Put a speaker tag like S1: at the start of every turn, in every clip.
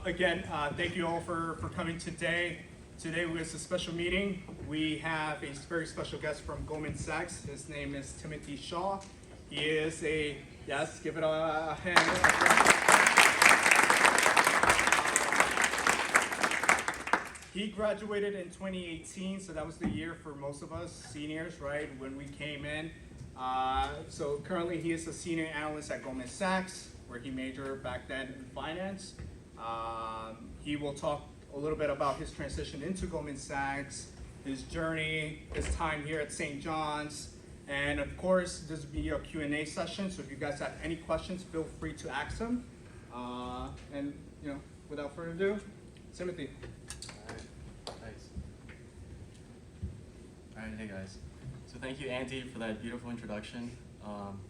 S1: Thank you all for coming today. Today was a special meeting. We have a very special guest from Goldman Sachs. His name is Hsia. He is yes, give it a hand. He graduated in 2018, so that was the year for most of us seniors, right, when we came in. So currently he is a senior analyst at Goldman Sachs, where he majored back then in finance. He will talk a little bit about his transition into Goldman Sachs, his journey, his time here at St. John's, and of course, this will be a Q&A session, so if you guys have any questions, feel free to ask them. And without further ado, Timothy.
S2: All right, thanks. All right, hey guys. So thank you, Andy, for that beautiful introduction.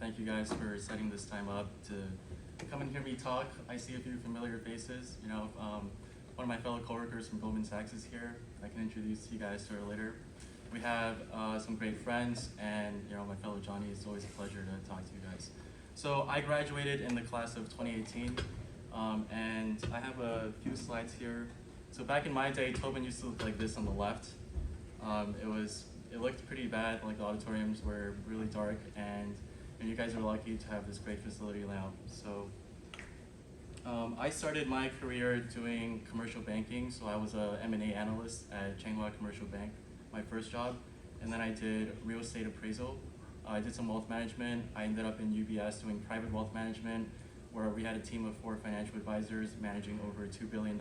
S2: Thank you guys for setting this time up to come and hear me talk. I see a few familiar faces. One of my fellow coworkers from Goldman Sachs is here. I can introduce you guys to her later. We have some great friends, and my fellow Johnny. It's always a pleasure to talk to you guys. So I graduated in the class of 2018, and I have a few slides here. So back in my day, Tobin used to look like this on the left. It looked pretty bad. Like the auditoriums were really dark, and you guys are lucky to have this great facility now. So I started my career doing commercial banking. So I was a M&A analyst at Changhua Commercial Bank, my first job, and then I did real estate appraisal. I did some wealth management. I ended up in UBS doing private wealth management, where we had a team of 4 financial advisors managing over $2 billion.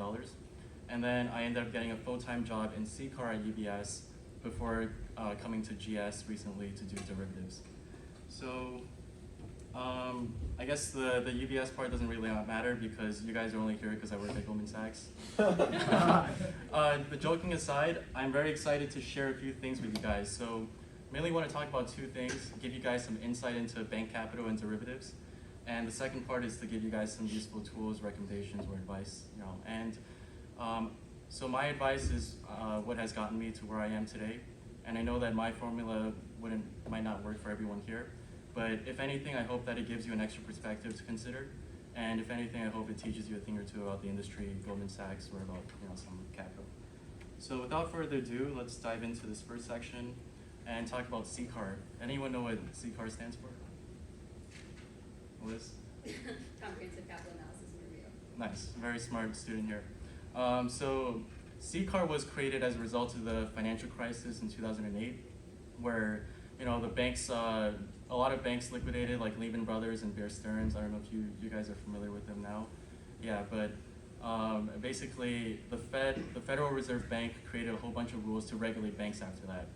S2: And then I ended up getting a full-time job in CCAR at UBS before coming to GS recently to do derivatives. So I guess the UBS part doesn't really matter because you guys are only here because I work at Goldman Sachs. But joking aside, I'm very excited to share a few things with you guys. So mainly want to talk about 2 things, give you guys some insight into bank capital and derivatives. And the second part is to give you guys some useful tools, recommendations, or advice. So my advice is what has gotten me to where I am today. And I know that my formula might not work for everyone here. But if anything, I hope that it gives you an extra perspective to consider. And if anything, I hope it teaches you a thing or two about the industry, Goldman Sachs, or about some capital. So without further ado, let's dive into this first section and talk about CCAR. Anyone know what CCAR stands for? Liz?
S3: Comprehensive Capital Analysis and Review.
S2: Nice, very smart student here. So CCAR was created as a result of the financial crisis in 2008, where the banks, a lot of banks liquidated, like Lehman Brothers and Bear Stearns. I don't know if you guys are familiar with them now. Yeah, but basically the Federal Reserve Bank created a whole bunch of rules to regulate banks after that,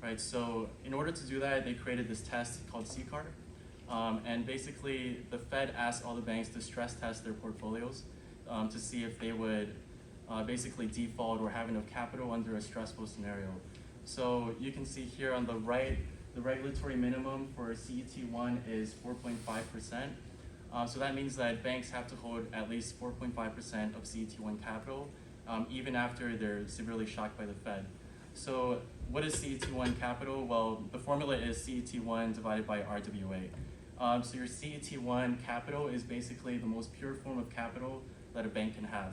S2: right? So in order to do that, they created this test called CCAR. And basically the Fed asked all the banks to stress test their portfolios to see if they would basically default or have enough capital under a stressful scenario. So you can see here on the right, the regulatory minimum for CET1 is 4.5%. So that means that banks have to hold at least 4.5% of CET1 capital, even after they're severely shocked by the Fed. So what is CET1 capital? Well, the formula is CET1 divided by RWA. So your CET1 capital is basically the most pure form of capital that a bank can have.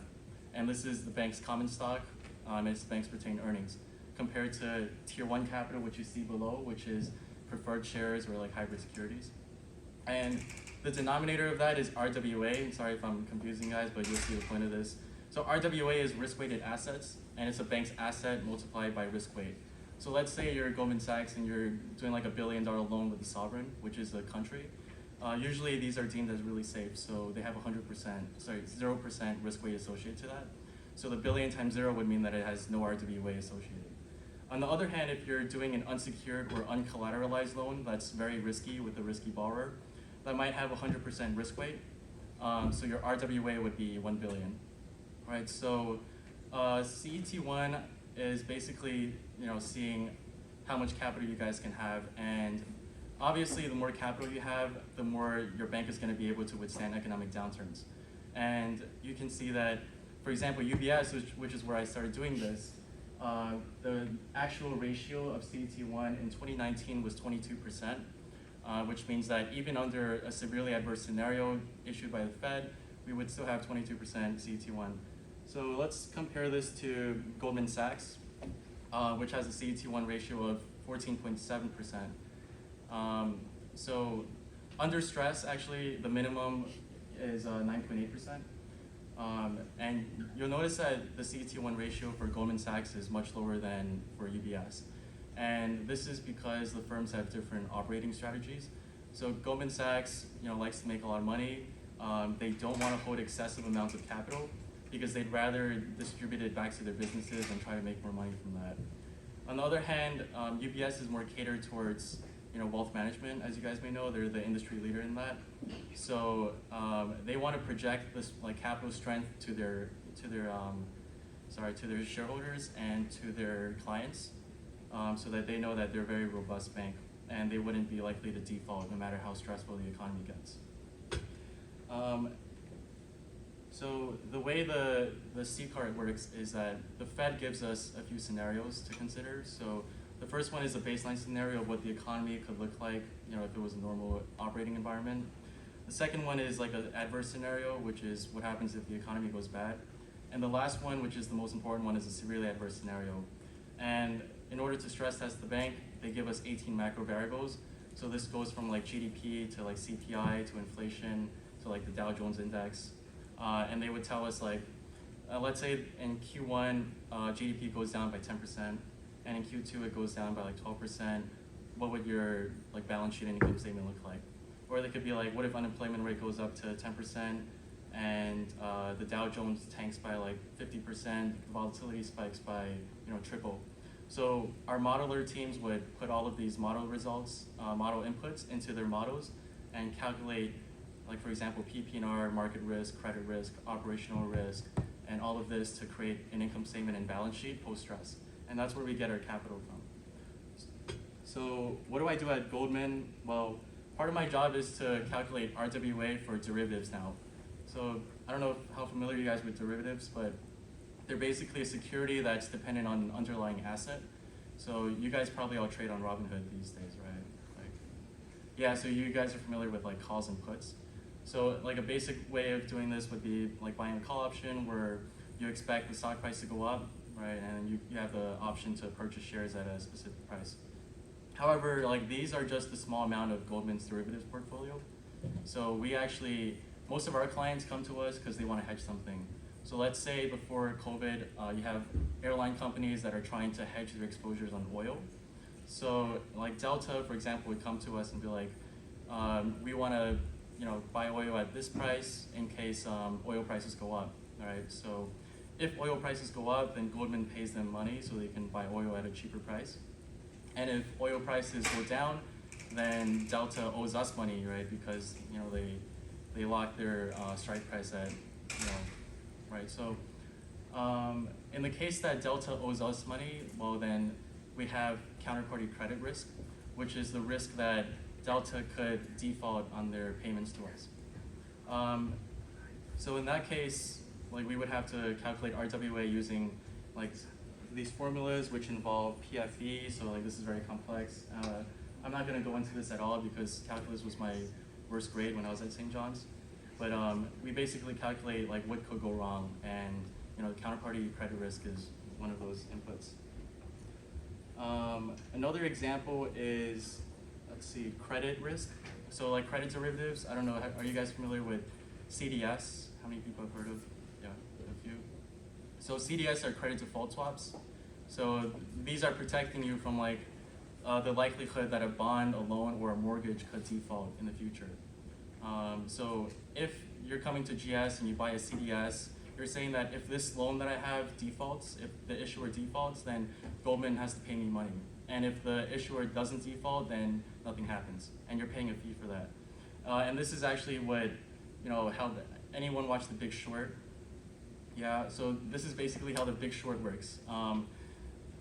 S2: And this is the bank's common stock, it's the bank's retained earnings, compared to Tier 1 capital, which you see below, which is preferred shares or like hybrid securities. And the denominator of that is RWA. Sorry if I'm confusing you guys, but you'll see the point of this. So RWA is risk-weighted assets, and it's a bank's asset multiplied by risk weight. So let's say you're Goldman Sachs and you're doing like $1 billion loan with the sovereign, which is the country. Usually these are deemed as really safe, so they have 0% risk weight associated to that. So the billion times 0 would mean that it has no RWA associated. On the other hand, if you're doing an unsecured or uncollateralized loan that's very risky with a risky borrower, that might have 100% risk weight. So your RWA would be 1 billion. Right? So CET1 is basically seeing how much capital you guys can have, and obviously the more capital you have, the more your bank is going to be able to withstand economic downturns. And you can see that, for example, UBS, which is where I started doing this, the actual ratio of CET1 in 2019 was 22%, which means that even under a severely adverse scenario issued by the Fed, we would still have 22% CET1. So let's compare this to Goldman Sachs, which has a CET1 ratio of 14.7%. So under stress, actually, the minimum is 9.8%. And you'll notice that the CET1 ratio for Goldman Sachs is much lower than for UBS. And this is because the firms have different operating strategies. So Goldman Sachs, likes to make a lot of money. They don't want to hold excessive amounts of capital because they'd rather distribute it back to their businesses and try to make more money from that. On the other hand, UBS is more catered towards wealth management. As you guys may know, they're the industry leader in that. So they want to project this capital strength to their shareholders and to their clients, so that they know that they're a very robust bank and they wouldn't be likely to default no matter how stressful the economy gets. So the way the CCAR works is that the Fed gives us a few scenarios to consider. So the first one is a baseline scenario of what the economy could look like, if it was a normal operating environment. The second one is like an adverse scenario, which is what happens if the economy goes bad. And the last one, which is the most important one, is a severely adverse scenario. And in order to stress test the bank, they give us 18 macro variables. So this goes from GDP to CPI to inflation to the Dow Jones Index. And they would tell us let's say in Q1, GDP goes down by 10%, and in Q2 it goes down by 12%. What would your balance sheet and income statement look like? Or they could be what if unemployment rate goes up to 10% and the Dow Jones tanks by 50%, volatility spikes by triple. So our modeler teams would put all of these model results, model inputs into their models and calculate, for example, PPNR, market risk, credit risk, operational risk, and all of this to create an income statement and balance sheet post-stress. And that's where we get our capital from. So what do I do at Goldman? Well, part of my job is to calculate RWA for derivatives now. So I don't know how familiar you guys with derivatives, but they're basically a security that's dependent on an underlying asset. So you guys probably all trade on Robinhood these days, right? Yeah, so you guys are familiar with calls and puts. So a basic way of doing this would be buying a call option where you expect the stock price to go up, right? And you have the option to purchase shares at a specific price. However, these are just a small amount of Goldman's derivatives portfolio. So most of our clients come to us because they want to hedge something. So let's say before COVID, you have airline companies that are trying to hedge their exposures on oil. So Delta, for example, would come to us and be we want to buy oil at this price in case oil prices go up, right? So if oil prices go up, then Goldman pays them money so they can buy oil at a cheaper price. And if oil prices go down, then Delta owes us money, right? Because they lock their strike price at, right? So in the case that Delta owes us money, well then we have counterparty credit risk, which is the risk that Delta could default on their payments to us. So in that case, we would have to calculate RWA using these formulas which involve PFE. So this is very complex. I'm not going to go into this at all because calculus was my worst grade when I was at St. John's. But we basically calculate what could go wrong, and counterparty credit risk is one of those inputs. Another example is, let's see, credit risk. So credit derivatives, I don't know, are you guys familiar with CDS? How many people have heard of? Yeah, a few. So CDS are credit default swaps. So these are protecting you from the likelihood that a bond, a loan, or a mortgage could default in the future. So if you're coming to GS and you buy a CDS, you're saying that if this loan that I have defaults, if the issuer defaults, then Goldman has to pay me money. And if the issuer doesn't default, then nothing happens, and you're paying a fee for that. And this is actually what, how anyone watch The Big Short? Yeah, so this is basically how The Big Short works.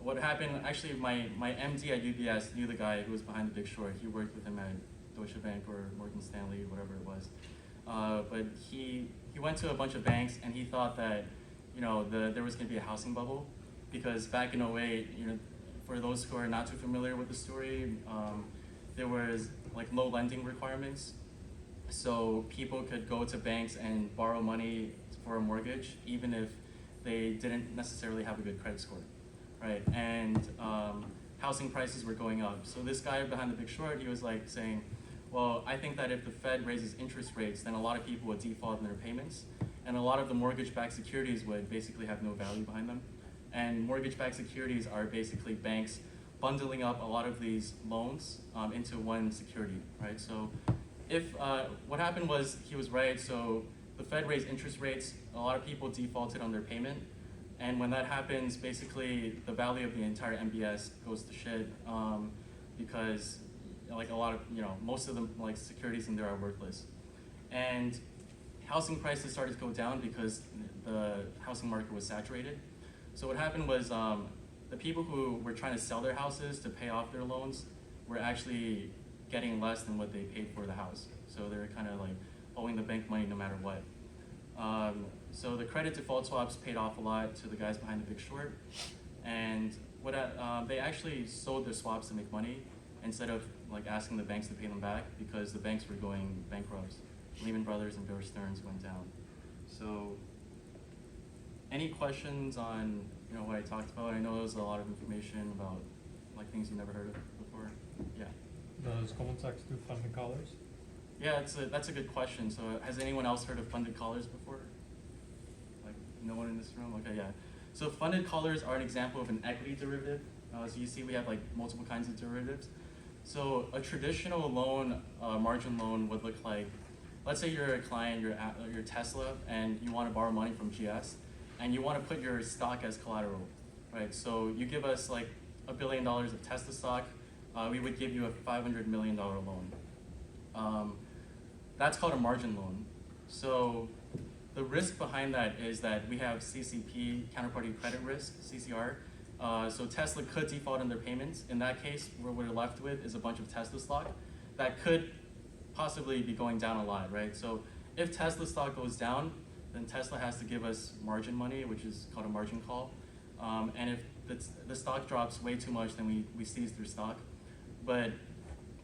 S2: What happened, actually my MD at UBS knew the guy who was behind The Big Short. He worked with him at Deutsche Bank or Morgan Stanley, whatever it was. But he went to a bunch of banks and he thought that, there was gonna be a housing bubble, because back in 08, for those who are not too familiar with the story, there was low lending requirements. So people could go to banks and borrow money for a mortgage, even if they didn't necessarily have a good credit score, right? And housing prices were going up. So this guy behind the Big Short, he was like saying, well, I think that if the Fed raises interest rates, then a lot of people would default in their payments, and a lot of the mortgage-backed securities would basically have no value behind them. And mortgage-backed securities are basically banks bundling up a lot of these loans into one security, right? So if what happened was, he was right, so the Fed raised interest rates, a lot of people defaulted on their payment, and when that happens, basically the value of the entire MBS goes to shit because like a lot of, most of the like securities in there are worthless. And housing prices started to go down because the housing market was saturated. So what happened was the people who were trying to sell their houses to pay off their loans were actually getting less than what they paid for the house. So they were kind of like owing the bank money no matter what. So the credit default swaps paid off a lot to the guys behind the Big Short, and what they actually sold their swaps to make money instead of like asking the banks to pay them back, because the banks were going bankrupt. Lehman Brothers and Bear Stearns went down. So any questions on what I talked about? I know there was a lot of information about like things you've never heard of before. Yeah.
S4: Does Goldman Sachs do funding collars?
S2: Yeah, that's a good question. So has anyone else heard of funded collars before? Like no one in this room? Okay, yeah. So funded collars are an example of an equity derivative. So you see we have like multiple kinds of derivatives. So a traditional loan, margin loan would look like, let's say you're a client, you're Tesla, and you want to borrow money from GS, and you want to put your stock as collateral, right? So you give us like $1 billion of Tesla stock, we would give you a $500 million loan. That's called a margin loan. So the risk behind that is that we have CCP, counterparty credit risk, CCR. So Tesla could default on their payments. In that case, what we're left with is a bunch of Tesla stock that could possibly be going down a lot, right? So if Tesla stock goes down, then Tesla has to give us margin money, which is called a margin call. And if the stock drops way too much, then we seize their stock. But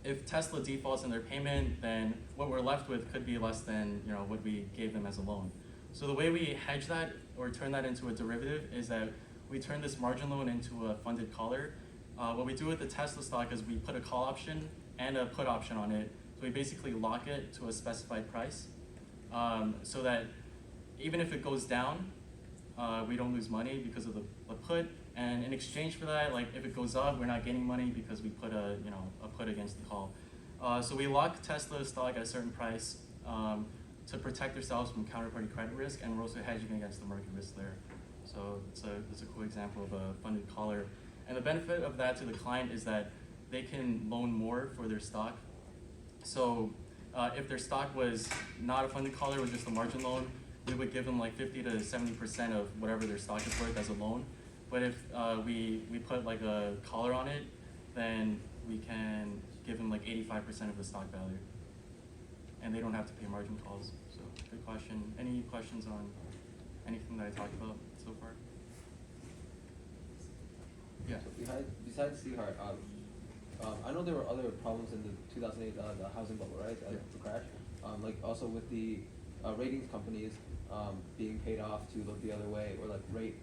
S2: if Tesla defaults in their payment, then what we're left with could be less than what we gave them as a loan. So the way we hedge that or turn that into a derivative is that we turn this margin loan into a funded collar. What we do with the Tesla stock is we put a call option and a put option on it. So we basically lock it to a specified price so that even if it goes down, we don't lose money because of the put. And in exchange for that, like if it goes up, we're not gaining money because we put a put against the call. So we lock Tesla stock at a certain price to protect ourselves from counterparty credit risk, and we're also hedging against the market risk there. So it's a cool example of a funded collar. And the benefit of that to the client is that they can loan more for their stock. So if their stock was not a funded collar, it was just a margin loan, we would give them like 50 to 70% of whatever their stock is worth as a loan. But if we put like a collar on it, then we can give them like 85% of the stock value. And they don't have to pay margin calls. So good question. Any questions on anything that I talked about so far? Yeah.
S5: So besides Seahart, I know there were other problems in the 2008 the housing bubble, right? The crash. Like also with the ratings companies being paid off to look the other way, or like rate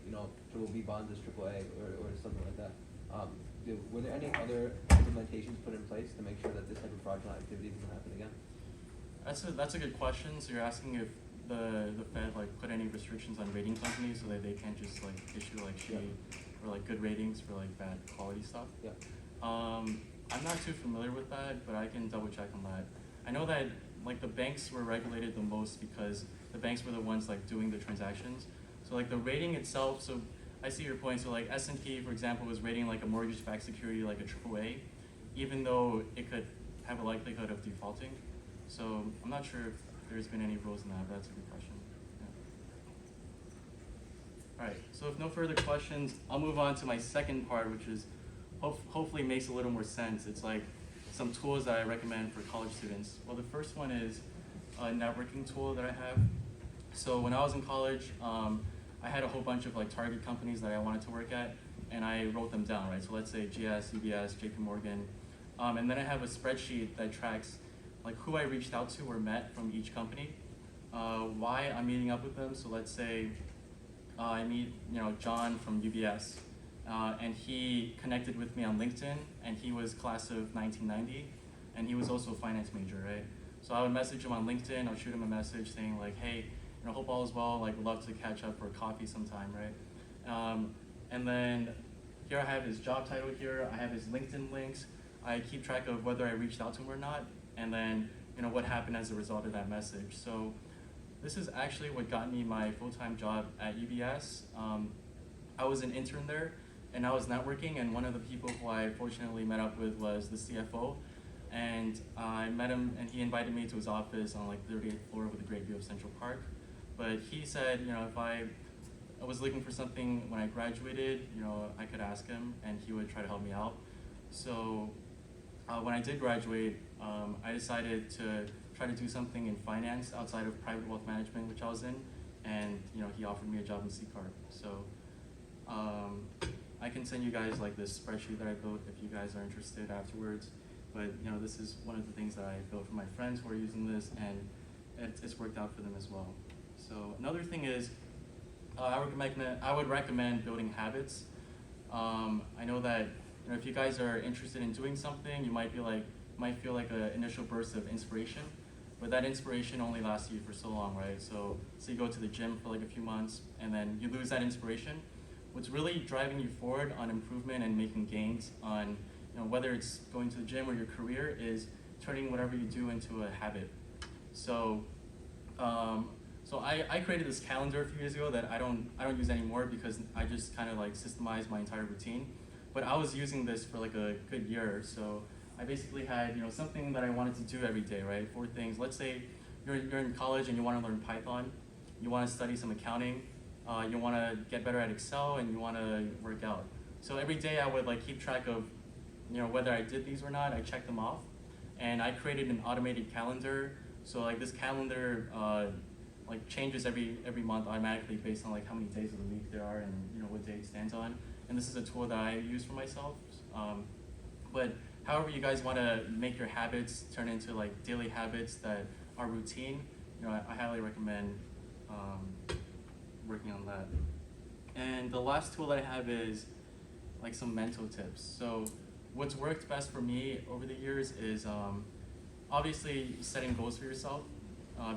S5: triple B bonds as triple A or something like that. Were there any other implementations put in place to make sure that this type of fraudulent activity doesn't happen again?
S2: That's a good question. So you're asking if the Fed like put any restrictions on rating companies so that they can't just like issue like shitty or like good ratings for like bad quality stuff.
S5: Yeah.
S2: I'm not too familiar with that, but I can double check on that. I know that like the banks were regulated the most because the banks were the ones like doing the transactions. So like the rating itself, so I see your point. So like S&P, for example, was rating like a mortgage-backed security like a AAA, even though it could have a likelihood of defaulting. So I'm not sure if there's been any rules in that, but that's a good question. Yeah. All right, so if no further questions, I'll move on to my second part, which is hopefully makes a little more sense. It's like some tools that I recommend for college students. Well, the first one is a networking tool that I have. So when I was in college, I had a whole bunch of like target companies that I wanted to work at, and I wrote them down, right? So let's say GS, UBS, JP Morgan, and then I have a spreadsheet that tracks like who I reached out to or met from each company, why I'm meeting up with them. So let's say I meet John from UBS, and he connected with me on LinkedIn, and he was class of 1990, and he was also a finance major, right? So I would message him on LinkedIn. I'll shoot him a message saying like, hey, hope all is well. Like, would love to catch up for coffee sometime, right? And then here I have his job title here. I have his LinkedIn links. I keep track of whether I reached out to him or not, and then what happened as a result of that message. So this is actually what got me my full-time job at UBS. I was an intern there, and I was networking, and one of the people who I fortunately met up with was the CFO, and I met him, and he invited me to his office on like 38th floor with a great view of Central Park. But he said, if I was looking for something when I graduated, I could ask him, and he would try to help me out. So when I did graduate, I decided to try to do something in finance outside of private wealth management, which I was in, and he offered me a job in CCAR. So I can send you guys like this spreadsheet that I built if you guys are interested afterwards. But this is one of the things that I built for my friends who are using this, and it's worked out for them as well. So another thing is, I would recommend building habits. I know that if you guys are interested in doing something, you might feel like an initial burst of inspiration, but that inspiration only lasts you for so long, right? So you go to the gym for like a few months, and then you lose that inspiration. What's really driving you forward on improvement and making gains on whether it's going to the gym or your career is turning whatever you do into a habit. So I created this calendar a few years ago that I don't use anymore because I just kind of like systemized my entire routine. But I was using this for like a good year. So I basically had something that I wanted to do every day, right? 4 things. Let's say you're in college and you want to learn Python, you want to study some accounting, you want to get better at Excel, and you want to work out. So every day I would like keep track of whether I did these or not. I checked them off, and I created an automated calendar. So like this calendar like changes every month automatically based on like how many days of the week there are and what day it stands on. And this is a tool that I use for myself. But however you guys want to make your habits turn into like daily habits that are routine, I highly recommend working on that. And the last tool that I have is like some mental tips. So what's worked best for me over the years is obviously setting goals for yourself,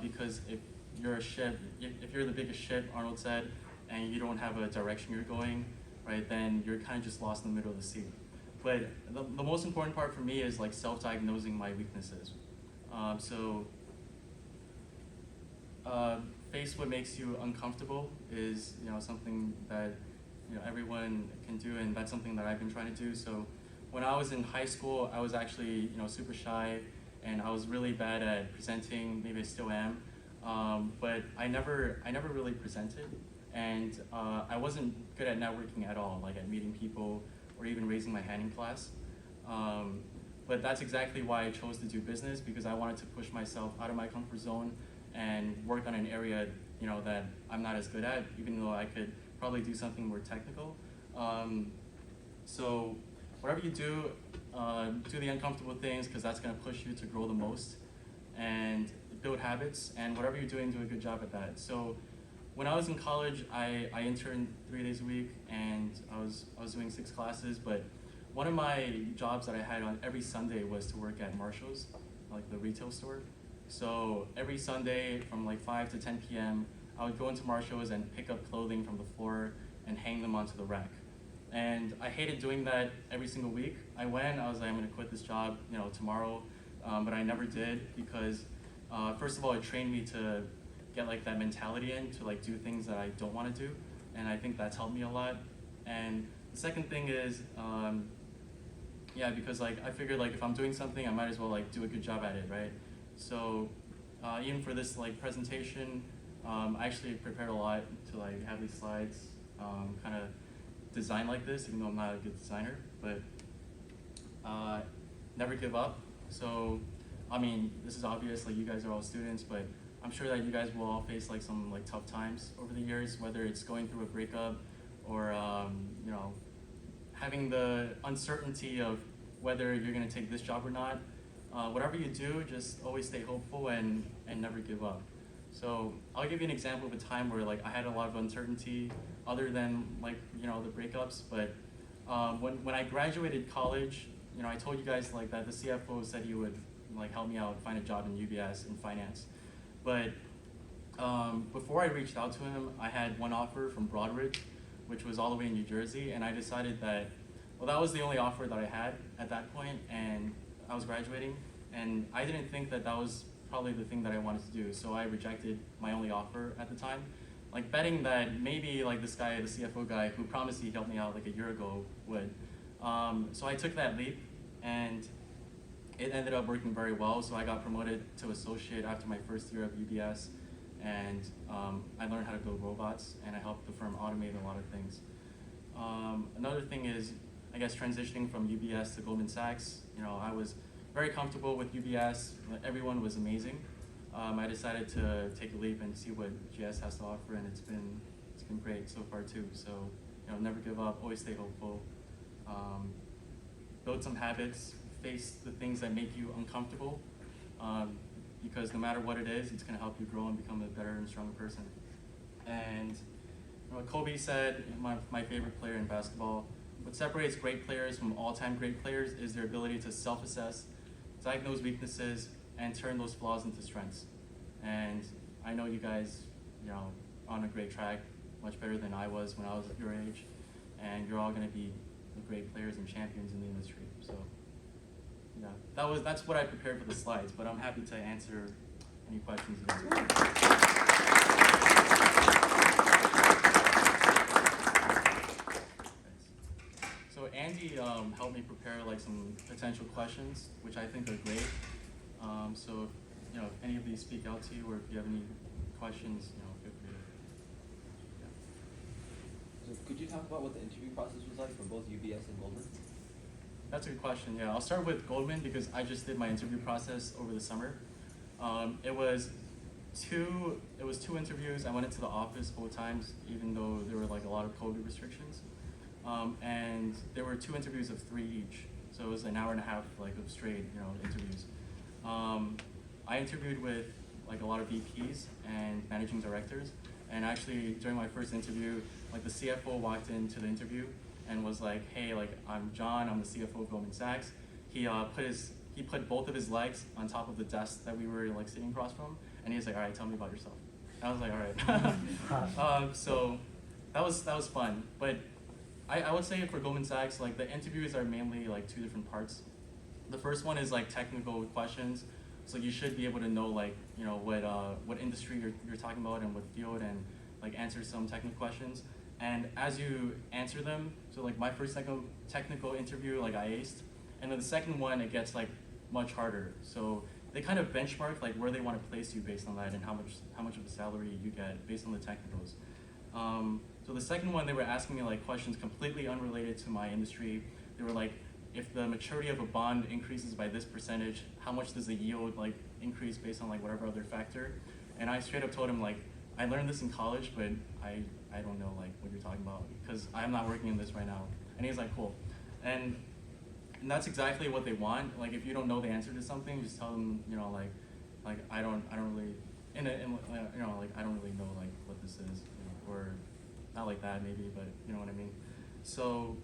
S2: because if you're a ship, if you're the biggest ship, Arnold said, and you don't have a direction you're going, right, then you're kind of just lost in the middle of the sea. But the most important part for me is like self-diagnosing my weaknesses. Face what makes you uncomfortable is something that everyone can do, and that's something that I've been trying to do. So when I was in high school, I was actually super shy, and I was really bad at presenting. Maybe I still am, but I never really presented, and I wasn't good at networking at all, like at meeting people or even raising my hand in class. But that's exactly why I chose to do business, because I wanted to push myself out of my comfort zone and work on an area that I'm not as good at, even though I could probably do something more technical. So whatever you do the uncomfortable things, because that's going to push you to grow the most, and build habits, and whatever you're doing, do a good job at that. So when I was in college, I interned 3 days a week, and I was doing 6 classes, but one of my jobs that I had on every Sunday was to work at Marshall's, like the retail store. So every Sunday from like 5 to 10 p.m., I would go into Marshall's and pick up clothing from the floor and hang them onto the rack. And I hated doing that every single week. I was like, I'm gonna quit this job, tomorrow, but I never did, because first of all, it trained me to get like that mentality in to like do things that I don't want to do, and I think that's helped me a lot. And the second thing is, because like I figured like if I'm doing something, I might as well like do a good job at it, right? So even for this like presentation, I actually prepared a lot to like have these slides kind of designed like this, even though I'm not a good designer. But never give up. So I mean, this is obvious, like you guys are all students, but I'm sure that you guys will all face like some like tough times over the years, whether it's going through a breakup or having the uncertainty of whether you're gonna take this job or not. Whatever you do, just always stay hopeful and never give up. So I'll give you an example of a time where like I had a lot of uncertainty other than like, you know, the breakups, but when I graduated college, you know, I told you guys like that the CFO said he would like help me out find a job in UBS in finance. But before I reached out to him, I had one offer from Broadridge, which was all the way in New Jersey, and I decided that, well, that was the only offer that I had at that point, and I was graduating, and I didn't think that that was probably the thing that I wanted to do, so I rejected my only offer at the time, like betting that maybe like this guy, the CFO guy, who promised he'd help me out like a year ago would. So I took that leap, and it ended up working very well, so I got promoted to associate after my first year of UBS, and I learned how to build robots, and I helped the firm automate a lot of things. Another thing is, I guess, transitioning from UBS to Goldman Sachs. You know, I was very comfortable with UBS. Everyone was amazing. I decided to take a leap and see what GS has to offer, and it's been great so far too. So, you know, never give up, always stay hopeful. Build some habits, face the things that make you uncomfortable, because no matter what it is, it's going to help you grow and become a better and stronger person. And you know, what Kobe said, my favorite player in basketball, what separates great players from all-time great players is their ability to self-assess, diagnose weaknesses, and turn those flaws into strengths. And I know you guys, you know, are on a great track, much better than I was when I was your age, and you're all going to be great players and champions in the industry. So, yeah, that's what I prepared for the slides, but I'm happy to answer any questions you guys have. So Andy helped me prepare like some potential questions, which I think are great. So you know, if any of these speak out to you, or if you have any questions, you know, feel free to.
S5: So could you talk about what the interview process was like for both UBS and Goldman?
S2: That's a good question. Yeah, I'll start with Goldman because I just did my interview process over the summer. It was two interviews. I went into the office both times, even though there were like a lot of COVID restrictions. And there were 2 interviews of 3 each, so it was an hour and a half like of straight, you know, interviews. I interviewed with like a lot of VPs and managing directors, and actually during my first interview, like the CFO walked into the interview and was like, "Hey, like I'm John, I'm the CFO of Goldman Sachs." He put both of his legs on top of the desk that we were like sitting across from, and he was like, "All right, tell me about yourself." And I was like, "All right." So that was fun, but I would say for Goldman Sachs, like the interviews are mainly like 2 different parts. The first one is like technical questions, so you should be able to know like, you know, what industry you're talking about and what field, and like answer some technical questions. And as you answer them, so like my first technical interview, like I aced, and then the second one it gets like much harder. So they kind of benchmark like where they want to place you based on that, and how much of a salary you get based on the technicals. So the second one, they were asking me like questions completely unrelated to my industry. They were like, if the maturity of a bond increases by this percentage, how much does the yield like increase based on like whatever other factor? And I straight up told him like, I learned this in college, but I don't know like what you're talking about because I'm not working in this right now. And he's like, cool. And that's exactly what they want. Like if you don't know the answer to something, just tell them, you know, like I don't really, you know, like I don't really know like what this is, you know, or not like that maybe, but you know what I mean. So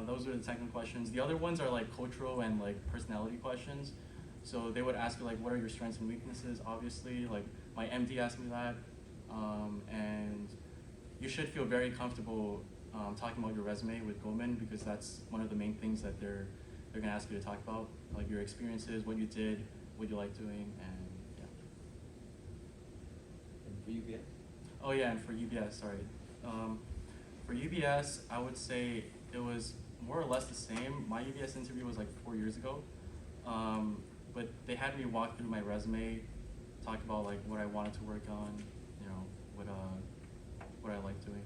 S2: those are the technical questions. The other ones are like cultural and like personality questions. So they would ask you like, what are your strengths and weaknesses? Obviously, like my MD asked me that, and you should feel very comfortable talking about your resume with Goldman because that's one of the main things that they're gonna ask you to talk about, like your experiences, what you did, what you like doing, and yeah.
S5: And for UBS?
S2: Oh yeah, and for UBS, sorry. For UBS, I would say it was more or less the same. My UBS interview was like 4 years ago, but they had me walk through my resume, talk about like what I wanted to work on, you know, what I like doing,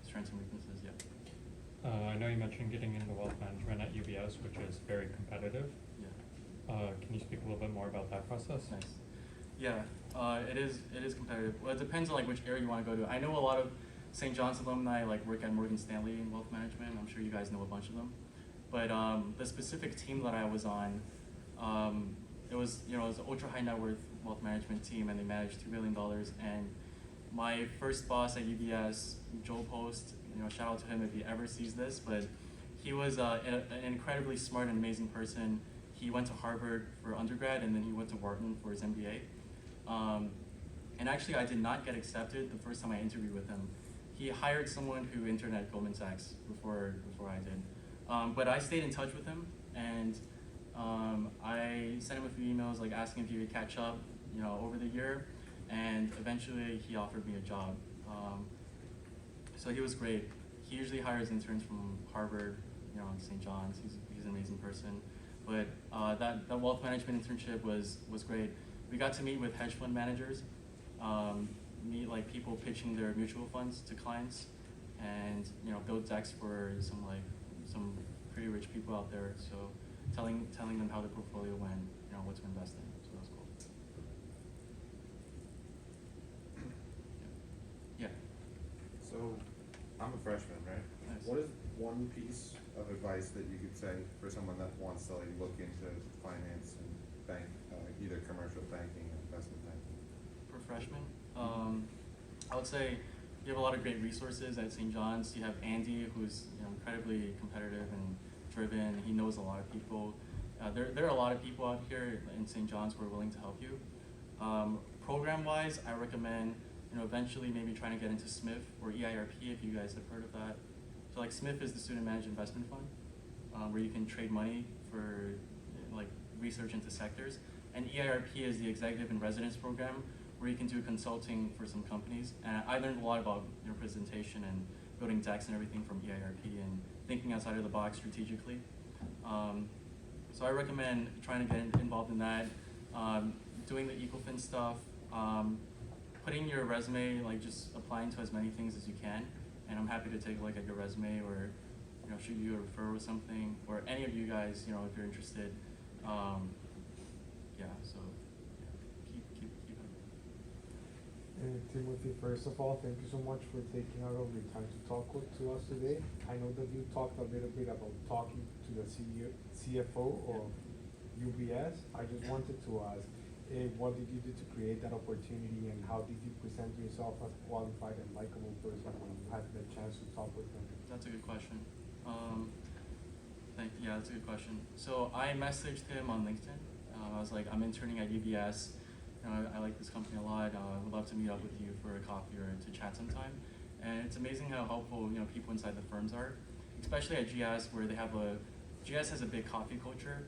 S2: strengths and weaknesses, yeah.
S4: I know you mentioned getting into wealth management at UBS, which is very competitive.
S2: Yeah.
S4: Can you speak a little bit more about that process?
S2: Nice. Yeah, it is competitive. Well, it depends on like which area you want to go to. I know a lot of St. John's alumni like work at Morgan Stanley in wealth management. I'm sure you guys know a bunch of them. But the specific team that I was on, it was, you know, it was an ultra high net worth wealth management team, and they managed $2 billion. And my first boss at UBS, Joel Post, shout out to him if he ever sees this, but he was an incredibly smart and amazing person. He went to Harvard for undergrad, and then he went to Wharton for his MBA. And actually, I did not get accepted the first time I interviewed with him. He hired someone who interned at Goldman Sachs before I did. But I stayed in touch with him, and I sent him a few emails like asking if he would catch up, over the year, and eventually he offered me a job. So he was great. He usually hires interns from Harvard, St. John's. He's an amazing person. But that wealth management internship was great. We got to meet with hedge fund managers, meet like people pitching their mutual funds to clients, and build decks for some pretty rich people out there. So telling them how the portfolio went, what to invest in. So that was cool. Yeah.
S6: So, I'm a freshman, right?
S2: Nice.
S6: What is one piece of advice that you could say for someone that wants to like look into finance and bank, either commercial banking or investment banking?
S2: For freshmen, I would say you have a lot of great resources at St. John's. You have Andy, who's incredibly competitive and driven. He knows a lot of people. There are a lot of people out here in St. John's who are willing to help you. Program-wise, I recommend eventually maybe trying to get into SMIF or EIRP if you guys have heard of that. So like SMIF is the Student Managed Investment Fund, where you can trade money for like research into sectors. And EIRP is the Executive in Residence program, where you can do consulting for some companies. And I learned a lot about presentation and building decks and everything from EIRP and thinking outside of the box strategically. So I recommend trying to get involved in that, doing the EcoFin stuff, putting your resume, like just applying to as many things as you can. And I'm happy to take a look at your resume or shoot you a referral with something, or any of you guys, if you're interested. Yeah, so keep it.
S7: Timothy, first of all, thank you so much for taking out of your time to talk to us today. I know that you talked a little bit about talking to the CFO of UBS. I just wanted to ask, what did you do to create that opportunity, and how did you present yourself as a qualified and likable person when you had the chance to talk with them?
S2: That's a good question. Yeah, that's a good question. So I messaged him on LinkedIn. I was like, I'm interning at UBS. I like this company a lot. I would love to meet up with you for a coffee or to chat sometime. And it's amazing how helpful people inside the firms are, especially at GS, where GS has a big coffee culture.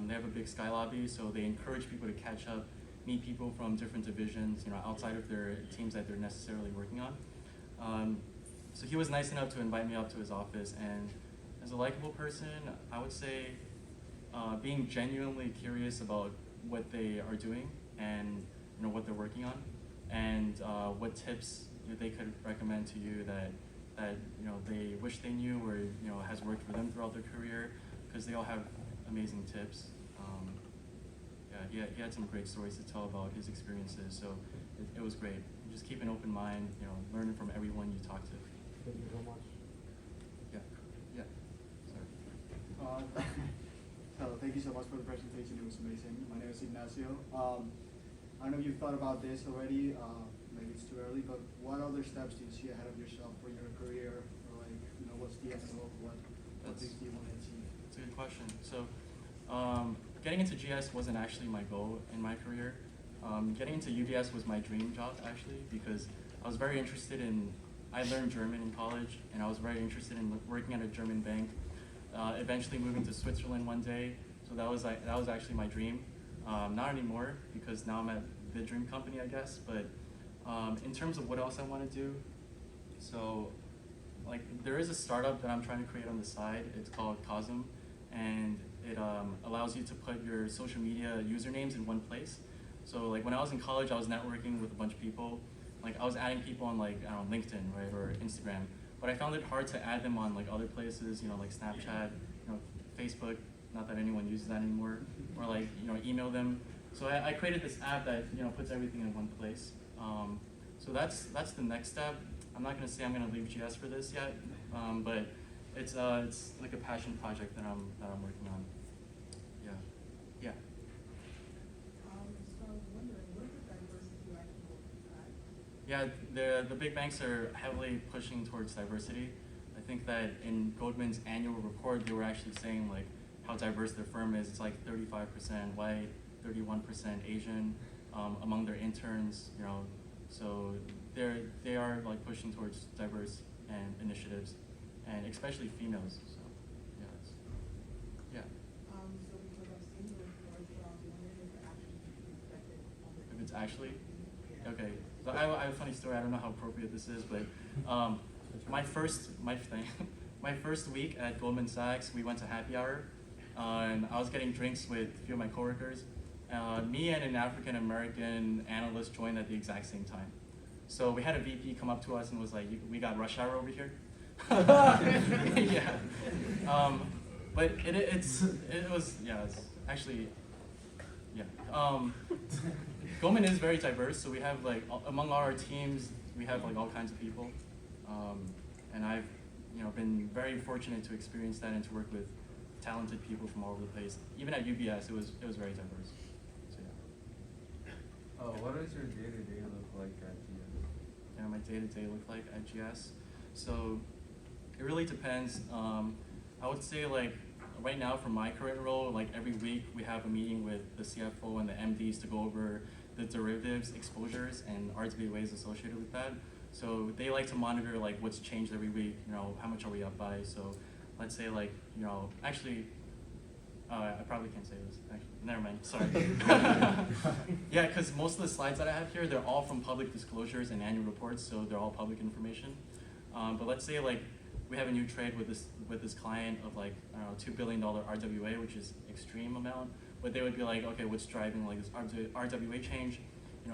S2: They have a big sky lobby, so they encourage people to catch up, meet people from different divisions, outside of their teams that they're necessarily working on. So he was nice enough to invite me up to his office, and as a likable person, I would say being genuinely curious about what they are doing and what they're working on, and what tips they could recommend to you that they wish they knew or has worked for them throughout their career, because they all have amazing tips. Yeah, he had some great stories to tell about his experiences, so it was great. Just keep an open mind, learning from everyone you talk to.
S7: Thank you so much.
S2: Yeah. Sorry.
S8: So thank you so much for the presentation. It was amazing. My name is Ignacio. I know you've thought about this already. Maybe it's too early, but what other steps do you see ahead of yourself for your career? Or what's the end goal? What things do you want to achieve?
S2: That's a good question. So, getting into GS wasn't actually my goal in my career. Getting into UBS was my dream job, actually, because I was very interested I learned German in college, and I was very interested in working at a German bank, eventually moving to Switzerland one day. So that was actually my dream. Not anymore, because now I'm at the dream company, I guess. But in terms of what else I want to do, so there is a startup that I'm trying to create on the side. It's called Cosm, and it allows you to put your social media usernames in one place. So when I was in college, I was networking with a bunch of people. I was adding people on LinkedIn, right, or Instagram. But I found it hard to add them on other places, like Snapchat, Facebook. Not that anyone uses that anymore. Or email them. So I created this app that puts everything in one place. So that's the next step. I'm not gonna say I'm gonna leave GS for this yet, but it's like a passion project that I'm working on. Yeah.
S9: So I was wondering,
S2: Yeah, the big banks are heavily pushing towards diversity. I think that in Goldman's annual report, they were actually saying like how diverse their firm is. It's like 35% white, 31% Asian among their interns. You know, so they are like pushing towards diverse and initiatives, and especially females. So yeah, it's, yeah.
S9: So because I've seen the reports, wondering if they're actually reflected on the.
S2: If it's actually.
S9: Yeah.
S2: Okay, so I have a funny story. I don't know how appropriate this is, but my first week at Goldman Sachs, we went to happy hour, and I was getting drinks with a few of my coworkers. Me and an African American analyst joined at the exact same time. So we had a VP come up to us and was like, "We got rush hour over here." Yeah, but it's actually. Goldman is very diverse, so we have like among our teams we have like all kinds of people, and I've been very fortunate to experience that and to work with talented people from all over the place. Even at UBS, it was very diverse. So yeah.
S10: What does your day-to-day look like at GS?
S2: Yeah, my day-to-day look like at GS. So it really depends. I would say like right now for my current role, like every week we have a meeting with the CFO and the MDs to go over the derivatives exposures and RWAs associated with that. So they like to monitor like what's changed every week, how much are we up by. So let's say like, actually, I probably can't say this, actually, never mind, sorry. Yeah, because most of the slides that I have here, they're all from public disclosures and annual reports, so they're all public information. But let's say like we have a new trade with this client of like, I don't know, $2 billion RWA, which is extreme amount, but they would be like, okay, what's driving like this RWA change?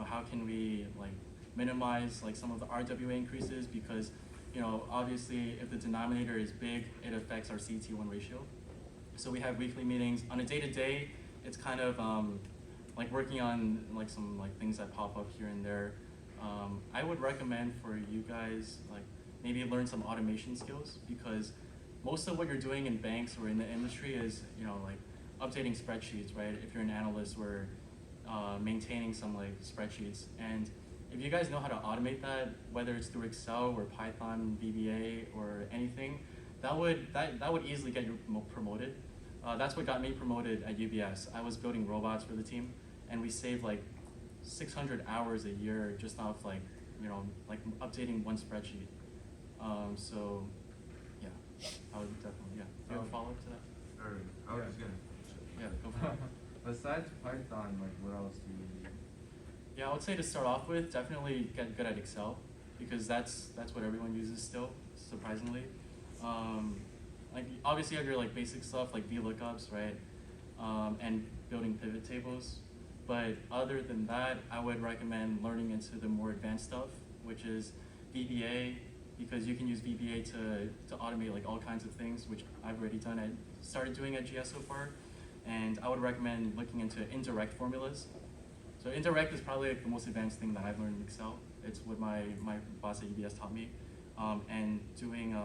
S2: How can we like minimize like some of the RWA increases, because obviously if the denominator is big, it affects our CET1 ratio. So we have weekly meetings. On a day-to-day, it's kind of like working on like some like things that pop up here and there. I would recommend for you guys like maybe learn some automation skills, because most of what you're doing in banks or in the industry is like updating spreadsheets, right? If you're an analyst, we're maintaining some like spreadsheets, and if you guys know how to automate that, whether it's through Excel or Python, VBA or anything, that would easily get you promoted. That's what got me promoted at UBS. I was building robots for the team, and we saved like 600 hours a year just off like updating one spreadsheet. So yeah, I would definitely, yeah. Do you have a follow-up to that?
S10: Or I was just gonna.
S2: Yeah, go for it.
S10: Besides Python, like what else do you use?
S2: Yeah, I would say to start off with, definitely get good at Excel, because that's what everyone uses still, surprisingly. Like obviously you have your like basic stuff like VLOOKUPs, right? And building pivot tables. But other than that, I would recommend learning into the more advanced stuff, which is VBA, because you can use VBA to automate like all kinds of things, which I've already started doing at GS so far. And I would recommend looking into indirect formulas. So indirect is probably like the most advanced thing that I've learned in Excel. It's what my boss at UBS taught me. And doing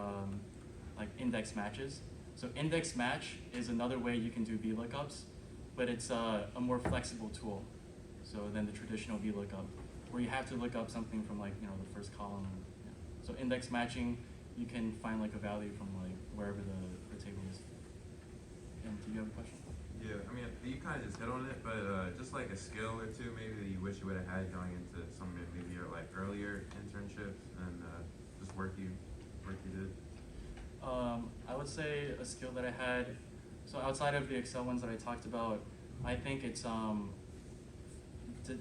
S2: like index matches. So index match is another way you can do VLOOKUPs, but it's a more flexible tool than the traditional VLOOKUP, where you have to look up something from like the first column. Yeah. So index matching, you can find like a value from like wherever the table is. And do you have a question?
S10: Yeah, I mean, you kind of just hit on it, but just like a skill or two maybe that you wish you would have had going into some of maybe your like earlier internships and just work you did.
S2: I would say a skill that I had, so outside of the Excel ones that I talked about, I think it's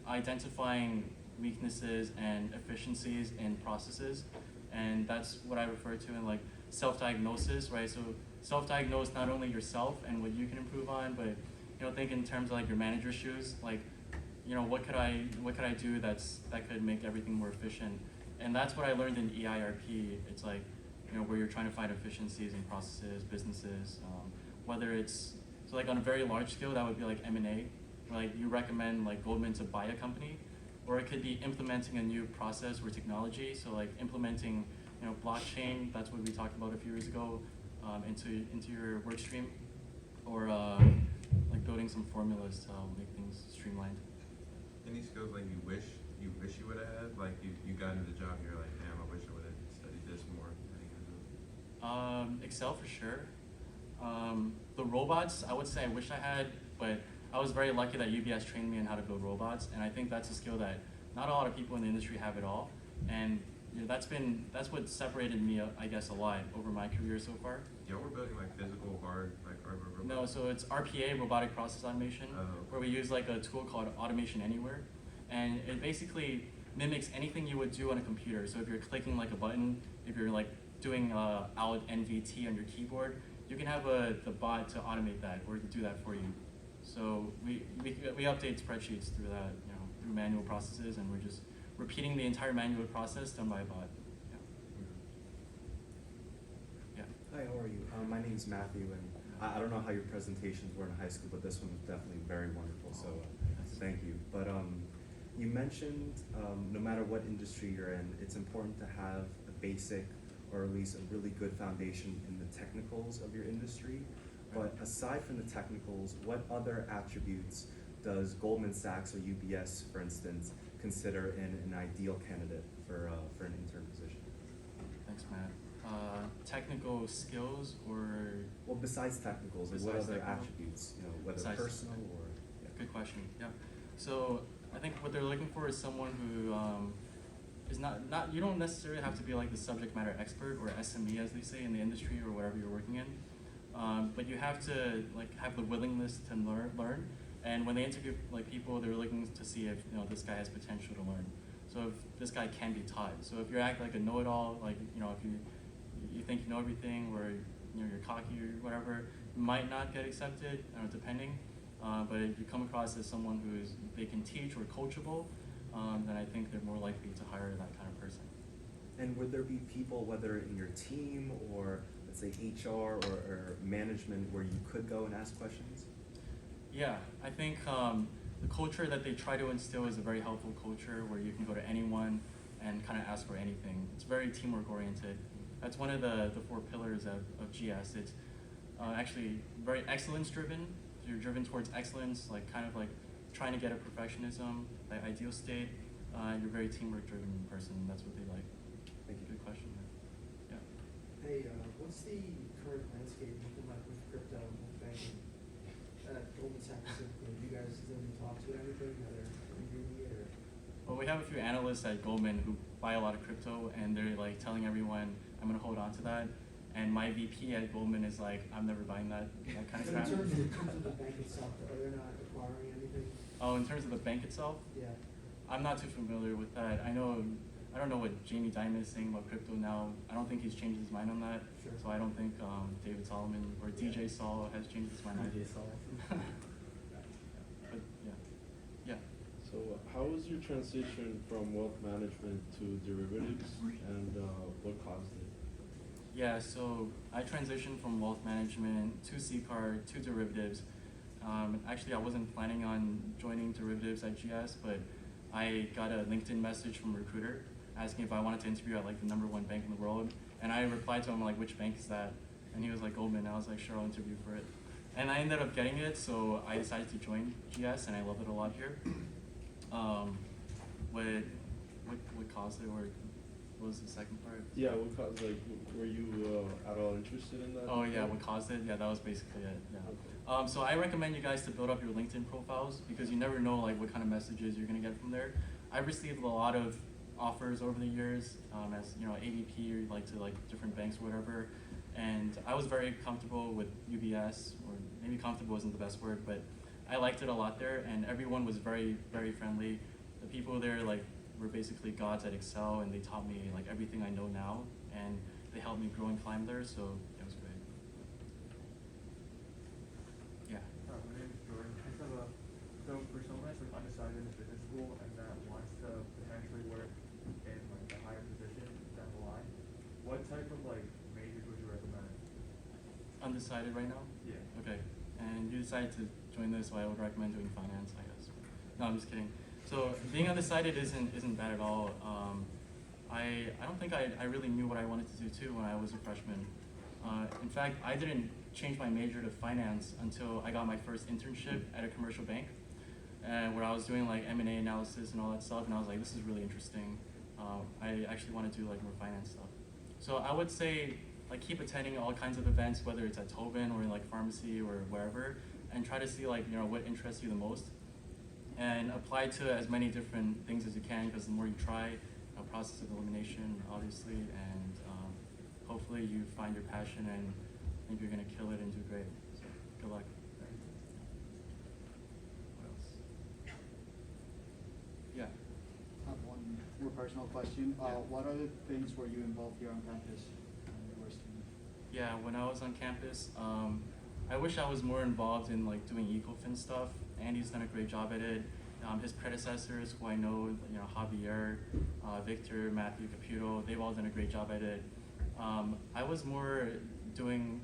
S2: identifying weaknesses and efficiencies in processes, and that's what I refer to in like self-diagnosis, right? So self-diagnose not only yourself and what you can improve on, but think in terms of like your manager's shoes, like what could I do that could make everything more efficient, and that's what I learned in EIRP. It's like where you're trying to find efficiencies in processes, businesses, whether it's so like on a very large scale, that would be like M&A, like you recommend like Goldman to buy a company, or it could be implementing a new process or technology. So like implementing blockchain, that's what we talked about a few years ago, into your work stream, or like building some formulas to make things streamlined.
S10: Any skills like you wish you wish you would have had? Like you got into the job, and you're like, damn, I wish I would have studied this more.
S2: Excel for sure. The robots, I would say I wish I had, but I was very lucky that UBS trained me on how to build robots, and I think that's a skill that not a lot of people in the industry have at all. And you know, that's what separated me, I guess, a lot over my career so far.
S10: Y'all were building like physical hardware robots?
S2: No, so it's RPA, robotic process automation,
S10: Oh.
S2: where we use like a tool called Automation Anywhere, and it basically mimics anything you would do on a computer. So if you're clicking like a button, if you're like doing Alt NVT on your keyboard, you can have the bot to automate that or to do that for you. So we update spreadsheets through that, you know, through manual processes, and we're just repeating the entire manual process done by a bot. Yeah.
S11: Hi, how are you? My name is Matthew, and I don't know how your presentations were in high school, but this one was definitely very wonderful, so thank you. But you mentioned no matter what industry you're in, it's important to have a basic or at least a really good foundation in the technicals of your industry. But aside from the technicals, what other attributes does Goldman Sachs or UBS, for instance, consider in an ideal candidate for an intern position?
S2: Thanks, Matt. Technical skills or?
S11: Well, besides technicals, like what
S2: Besides
S11: other
S2: technical?
S11: attributes, you know, whether
S2: Besides-
S11: personal or? Yeah.
S2: Good question. Yeah. So I think what they're looking for is someone who is not. You don't necessarily have to be like the subject matter expert or SME, as they say in the industry or wherever you're working in. But you have to like have the willingness to learn. And when they interview like people, they're looking to see if this guy has potential to learn. So if this guy can be taught. So if you act like a know-it-all, like if you think you know everything, or you're cocky or whatever, you might not get accepted, depending. But if you come across as someone they can teach or coachable, then I think they're more likely to hire that kind of person.
S11: And would there be people, whether in your team or let's say HR or management, where you could go and ask questions?
S2: Yeah, I think the culture that they try to instill is a very helpful culture where you can go to anyone and kind of ask for anything. It's very teamwork oriented. That's one of the 4 pillars of GS. It's actually very excellence driven. You're driven towards excellence, like kind of like trying to get a perfectionism, the ideal state. You're a very teamwork driven person. That's what they like.
S11: Thank you.
S2: Good question. Yeah.
S12: Hey, what's the current landscape looking like with crypto and banking? Goldman Sachs specifically, have you guys done any talks with anything? Are there reviewing it or?
S2: Well, we have a few analysts at Goldman who buy a lot of crypto, and they're like telling everyone, I'm gonna hold on to that. And my VP at Goldman is like, I'm never buying that kind of
S12: But
S2: crap.
S12: in terms of the bank itself, are they not acquiring anything?
S2: Oh, in terms of the bank itself?
S12: Yeah.
S2: I'm not too familiar with that. I don't know what Jamie Dimon is saying about crypto now. I don't think he's changed his mind on that.
S12: Sure.
S2: So I don't think David Solomon or DJ Saul has changed his mind.
S12: DJ Saul.
S2: But yeah.
S13: So how was your transition from wealth management to derivatives, and what caused it?
S2: Yeah, so I transitioned from wealth management to CCAR to derivatives. Actually, I wasn't planning on joining derivatives at GS, but I got a LinkedIn message from a recruiter asking if I wanted to interview at like the #1 bank in the world. And I replied to him like, which bank is that? And he was like, Goldman. I was like, sure, I'll interview for it. And I ended up getting it, so I decided to join GS, and I love it a lot here. What caused it, or what was the second part?
S13: Yeah, what caused, like, were you at all interested in that?
S2: Oh yeah, what caused it? Yeah, that was basically it. Yeah.
S13: Okay.
S2: So I recommend you guys to build up your LinkedIn profiles, because you never know like what kind of messages you're gonna get from there. I've received a lot of offers over the years, as ADP or like to like different banks or whatever, and I was very comfortable with UBS, or maybe comfortable isn't the best word, but I liked it a lot there, and everyone was very, very friendly. The people there like were basically gods at Excel, and they taught me like everything I know now, and they helped me grow and climb there, so it was great. Yeah.
S14: My name is Jordan. I just have so for someone that's like undecided in business school and that wants to potentially work in like a higher position down the line, what type of like majors would you recommend?
S2: Undecided right now?
S14: Yeah.
S2: Okay. And you decided to join this, so I would recommend doing finance, I guess. No, I'm just kidding. So being undecided isn't bad at all. I don't think I really knew what I wanted to do too when I was a freshman. In fact, I didn't change my major to finance until I got my first internship at a commercial bank. and where I was doing like M&A analysis and all that stuff, and I was like, this is really interesting. I actually want to do like more finance stuff. So I would say like keep attending all kinds of events, whether it's at Tobin or in like pharmacy or wherever, and try to see like what interests you the most, and apply to as many different things as you can, because the more you try, process of elimination obviously, and hopefully you find your passion and think you're gonna kill it and do great. So good luck. What else? Yeah.
S8: I have one more personal question. What other things were you involved here on campus when you were a student?
S2: Yeah, when I was on campus, I wish I was more involved in like doing ecofin stuff. Andy's done a great job at it. His predecessors, who I know, Javier, Victor, Matthew, Caputo, they've all done a great job at it. I was more doing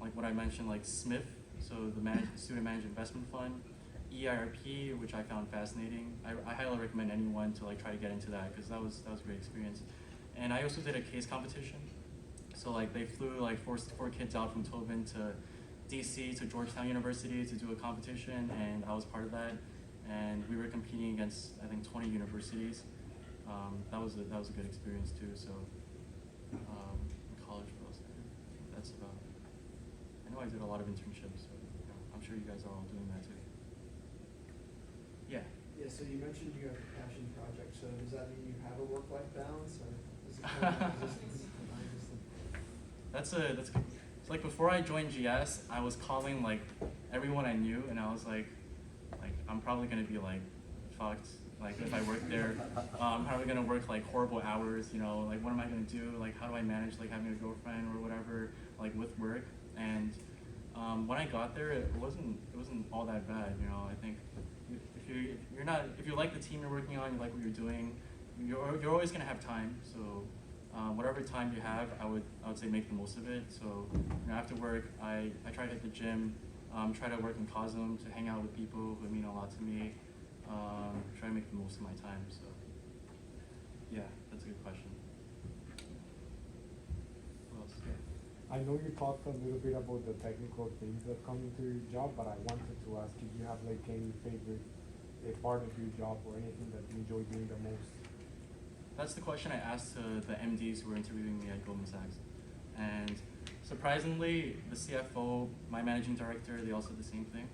S2: like what I mentioned, like SMIF, so the Student Managed Investment Fund, EIRP, which I found fascinating. I highly recommend anyone to like try to get into that, because that was a great experience. And I also did a case competition. So like they flew like four kids out from Tobin to DC to Georgetown University to do a competition, and I was part of that. And we were competing against, I think, 20 universities. That was a good experience too. So college, what else? That's about. I know I did a lot of internships, so I'm sure you guys are all doing that too. Yeah.
S12: Yeah, so you mentioned you have a passion project, so does that mean you have a work-life balance, or is it kind of resistance?
S2: That's good. So like before I joined GS, I was calling like everyone I knew, and I was like I'm probably gonna be like fucked. Like if I work there, I'm probably gonna work like horrible hours. Like what am I gonna do? Like how do I manage like having a girlfriend or whatever like with work? And when I got there, it wasn't all that bad. I think if you like the team you're working on, you like what you're doing, you're always gonna have time. So whatever time you have, I would say make the most of it. So after work, I try to hit the gym, try to work in COSM to hang out with people who mean a lot to me. Try to make the most of my time. So yeah, that's a good question. What else?
S7: I know you talked a little bit about the technical things that come into your job, but I wanted to ask if you have like any favorite part of your job or anything that you enjoy doing the most.
S2: That's the question I asked to the MDs who were interviewing me at Goldman Sachs. And surprisingly, the CFO, my managing director, they all said the same thing.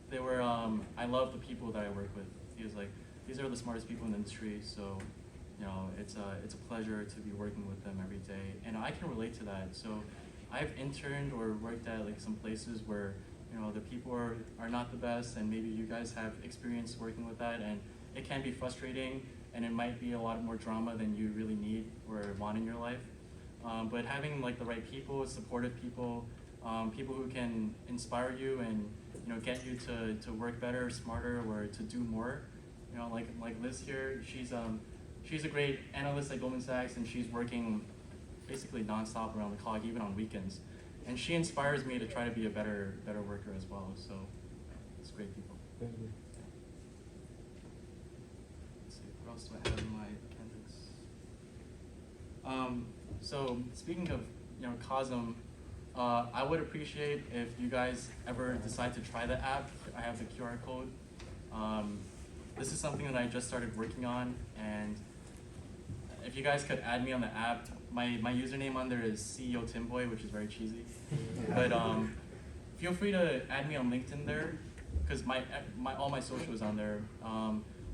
S2: They were, I love the people that I work with. He was like, these are the smartest people in the industry, so it's a pleasure to be working with them every day. And I can relate to that. So I've interned or worked at like some places where the people are not the best, and maybe you guys have experience working with that, and it can be frustrating, and it might be a lot more drama than you really need or want in your life. But having like the right people, supportive people, people who can inspire you and get you to work better, smarter, or to do more. Like Liz here, she's a great analyst at Goldman Sachs, and she's working basically nonstop around the clock, even on weekends. And she inspires me to try to be a better worker as well. So it's great people.
S7: Thank you.
S2: Let's see, what else do I have in my appendix? So speaking of COSM, I would appreciate if you guys ever decide to try the app. I have the QR code. This is something that I just started working on, and if you guys could add me on the app, my username on there is CEO Timboy, which is very cheesy. But feel free to add me on LinkedIn there, because all my social is on there.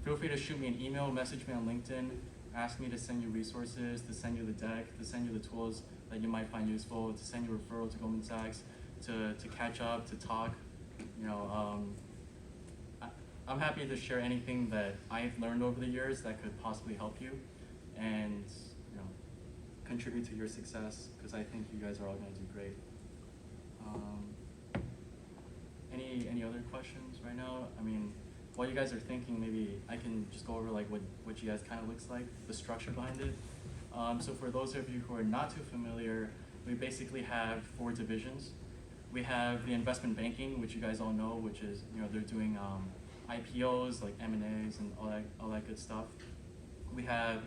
S2: Feel free to shoot me an email, message me on LinkedIn, ask me to send you resources, to send you the deck, to send you the tools that you might find useful, to send you a referral to Goldman Sachs, to catch up, to talk. I'm happy to share anything that I've learned over the years that could possibly help you, and contribute to your success, because I think you guys are all going to do great. Any other questions right now? I mean, while you guys are thinking, maybe I can just go over like what GS kind of looks like, the structure behind it. So for those of you who are not too familiar, we basically have 4 divisions. We have the investment banking, which you guys all know, which is they're doing IPOs, like M&As, and all that good stuff. We have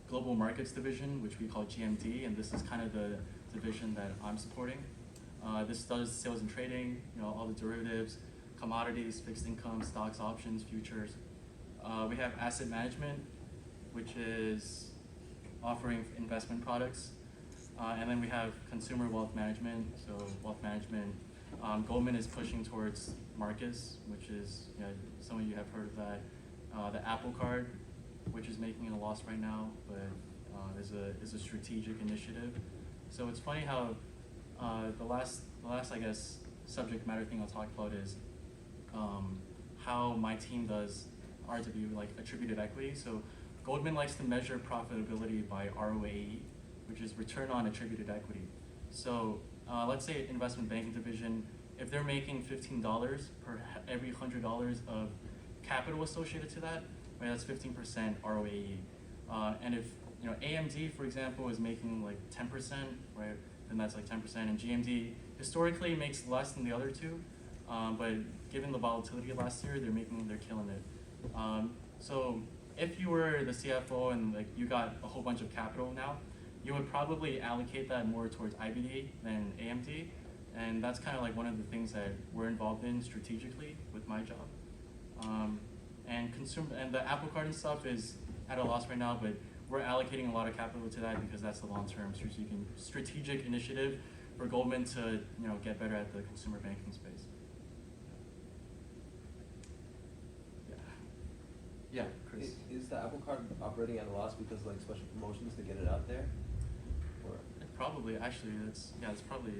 S2: global markets division, which we call GMD, and this is kind of the division that I'm supporting. This does sales and trading, all the derivatives, commodities, fixed income, stocks, options, futures. We have asset management, which is offering investment products. And then we have consumer wealth management. So wealth management, Goldman is pushing towards Marcus, which is, some of you have heard of that. The Apple Card, which is making a loss right now, but is a strategic initiative. So it's funny how the last I guess subject matter thing I'll talk about is how my team does RW, like attributed equity. So Goldman likes to measure profitability by ROAE, which is return on attributed equity. So let's say investment banking division, if they're making $15 per every $100 of capital associated to that, right, that's 15% ROAE. And if AMD, for example, is making like 10%, right, then that's like 10%. And GMD historically makes less than the other two, but given the volatility last year, they're killing it. So if you were the CFO and like you got a whole bunch of capital now, you would probably allocate that more towards IBD than AMD, and that's kind of like one of the things that we're involved in strategically with my job. And the Apple Card and stuff is at a loss right now, but we're allocating a lot of capital to that because that's the long-term strategic initiative for Goldman to get better at the consumer banking space. Yeah, Chris.
S5: Is the Apple Card operating at a loss because like special promotions to get it out there? Or
S2: Probably, actually, it's probably,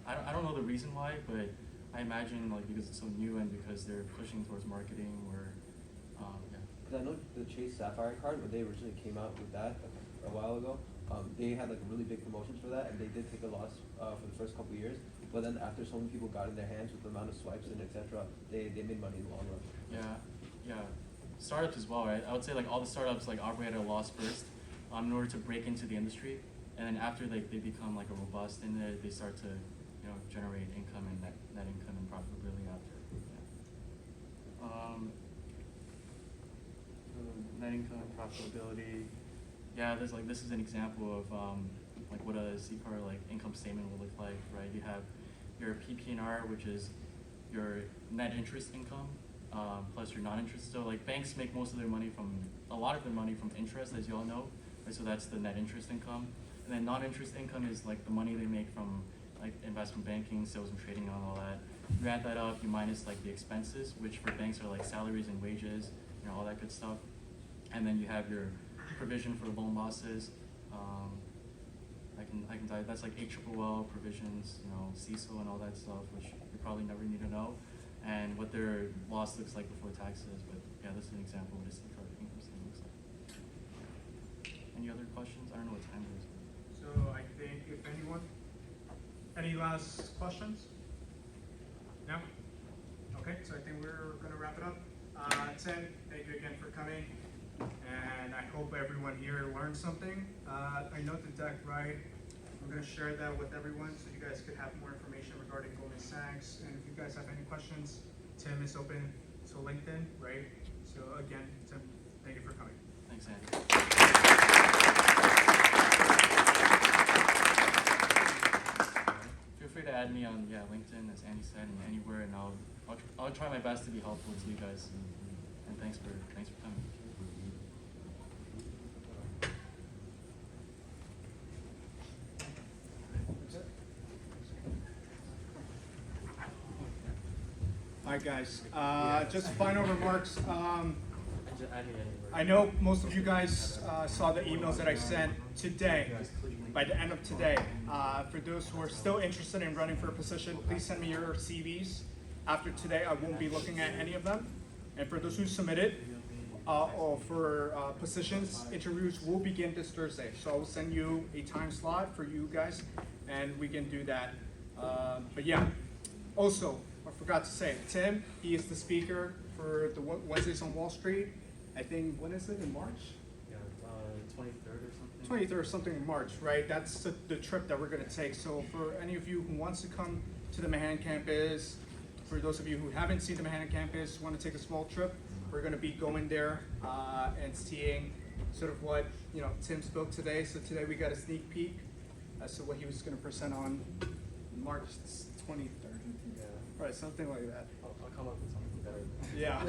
S2: I don't know the reason why, but I imagine like because it's so new and because they're pushing towards marketing or, yeah.
S5: Because I know the Chase Sapphire card, when they originally came out with that a while ago, they had like really big promotions for that, and they did take a loss for the first couple of years. But then after so many people got in their hands with the amount of swipes and etc., they made money in the long run.
S2: Yeah. Startups as well, right? I would say like all the startups like operate at a loss first, in order to break into the industry, and then after they become like a robust, and they start to generate income and net income and profitability after. Yeah. Net income, profitability. Yeah, there's like this is an example of like what a CCAR like income statement will look like, right? You have your PPNR, which is your net interest income, plus your non-interest. So like banks make most of their money a lot of their money from interest, as you all know, right? So that's the net interest income. And then non-interest income is like the money they make from like investment banking, sales and trading and all that. You add that up, you minus like the expenses, which for banks are like salaries and wages, all that good stuff. And then you have your provision for loan losses. I can tell you that's like ALLL provisions, CECL and all that stuff, which you probably never need to know, and what their loss looks like before taxes. But yeah, this is an example of what a CCAR income statement looks like. Any other questions? I don't know what time it is.
S1: So I think if anyone, any last questions? No? Okay, so I think we're gonna wrap it up. Tim, thank you again for coming, and I hope everyone here learned something. I know the deck, right? I'm gonna share that with everyone so you guys could have more information regarding Goldman Sachs, and if you guys have any questions, Tim is open to LinkedIn, right? So again, Tim, thank you for coming.
S2: Thanks, Andy. Feel free to add me on LinkedIn, as Andy said, and anywhere, and I'll try my best to be helpful to you guys. And thanks for coming.
S1: All right, guys. Just final remarks. I know most of you guys saw the emails that I sent today, by the end of today. For those who are still interested in running for a position, please send me your CVs. After today, I won't be looking at any of them. And for those who submitted or for positions, interviews will begin this Thursday. So I will send you a time slot for you guys, and we can do that. But yeah, also, I forgot to say, Tim, he is the speaker for the Wednesdays on Wall Street. I think, when is it, in March?
S4: Yeah, 23rd or something.
S1: 23rd or something in March, right? That's the trip that we're gonna take. So for any of you who wants to come to the Manhattan campus, for those of you who haven't seen the Manhattan campus, want to take a small trip, we're gonna be going there and seeing sort of what Tim spoke today. So today we got a sneak peek as to what he was gonna present on March 23rd.
S4: Yeah.
S1: Right, something like that.
S2: I'll come up with something better.
S1: Yeah.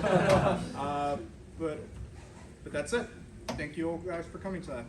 S1: But that's it. Thank you all guys for coming to that.